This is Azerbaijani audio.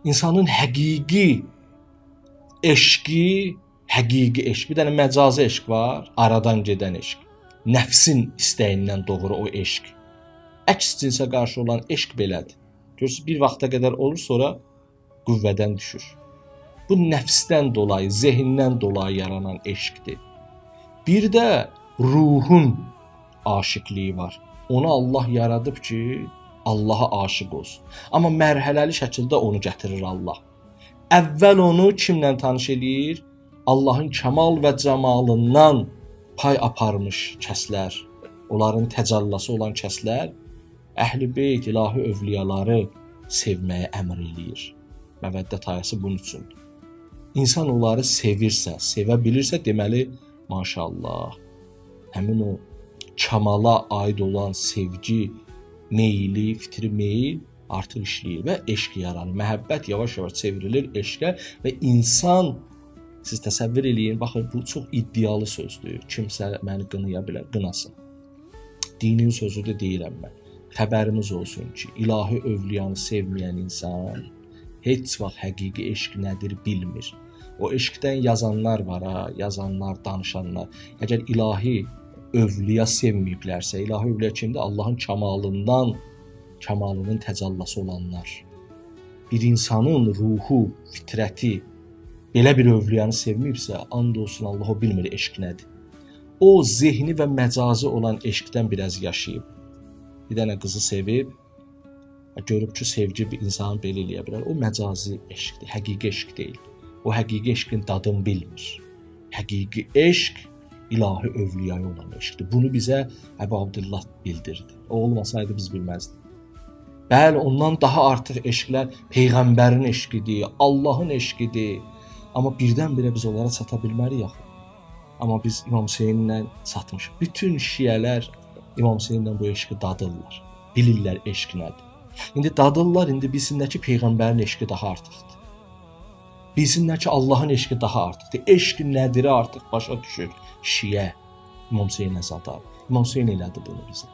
İnsanın həqiqi eşqi, bir dənə məcazi eşq var, aradan gedən eşq. Nəfsin istəyindən doğru o eşq. Əks cinsə qarşı olan eşq belədir. Görürsünüz, bir vaxta qədər olur, sonra qüvvədən düşür. Bu nəfsdən dolayı, zehindən dolayı yaranan eşqdir. Bir də ruhun aşiqliyi var. Onu Allah yaradıb ki, Allaha aşiq olsun. Amma mərhələli şəkildə onu gətirir Allah. Əvvəl onu kimlə tanış edir? Allahın kəmal və camalından pay aparmış kəslər, onların təcəllası olan kəslər Əhl-i Beyt, ilahi övliyaları sevməyə əmr eləyir. Məvəddət ayəsi bunun üçündür. İnsan onları sevirsə, sevə bilirsə, deməli, maşallah, həmin o kamala aid olan sevgi, meyli, fitri meyil artıq işləyir və eşq yaranır. Məhəbbət yavaş-yavaş çevrilir eşqə və insan, siz təsəvvür eləyin, baxın, bu çox iddialı sözdür. Kimsə məni qınaya bilər, qınasın. Dinin sözü də deyirəm mən. Xəbərimiz olsun ki, ilahi övliyanı sevməyən insan heç vaxt həqiqi eşq nədir bilmir. O eşqdən yazanlar var, yazanlar, danışanlar. Əgər ilahi övliya sevməyiblərsə, ilahi övliya kimdir? Allahın kəmalının təcəllası olanlar. Bir insanın ruhu, fitrəti belə bir övliyanı sevməyibsə, and olsun Allah o bilmir eşq nədir. O zehni və məcazi olan eşqdən biraz yaşayıb. Bir dənə qızı sevib, görüb ki, sevgi bir insanı belə eləyə bilər. O məcazi eşqdir, həqiqi eşq deyil. O həqiqi eşqin dadını bilmir. Həqiqi eşq ilahi övliyaya olan eşqdir. Bunu bizə Əbu Abdullah bildirdi. O olmasaydı biz bilməzdik. Bəli, ondan daha artıq eşqlər Peyğəmbərin eşqidir, Allahın eşqidir. Amma birdən-birə biz onlara çata bilmərik axı. Amma biz İmam Hüseynlə çatmışıq. Bütün şiələr İmam Hüseynlə bu eşqi dadırlar. Bilirlər eşq nədir. İndi dadırlar, indi bilsinlər ki, Peyğəmbərin eşqi daha artıqdır. Bilsinlər ki, Allahın eşqi daha artıqdır. Eşq nədir artıq başa düşür şiə İmam Hüseyn Əzadar. İmam Hüseyn elədi bunu bizə.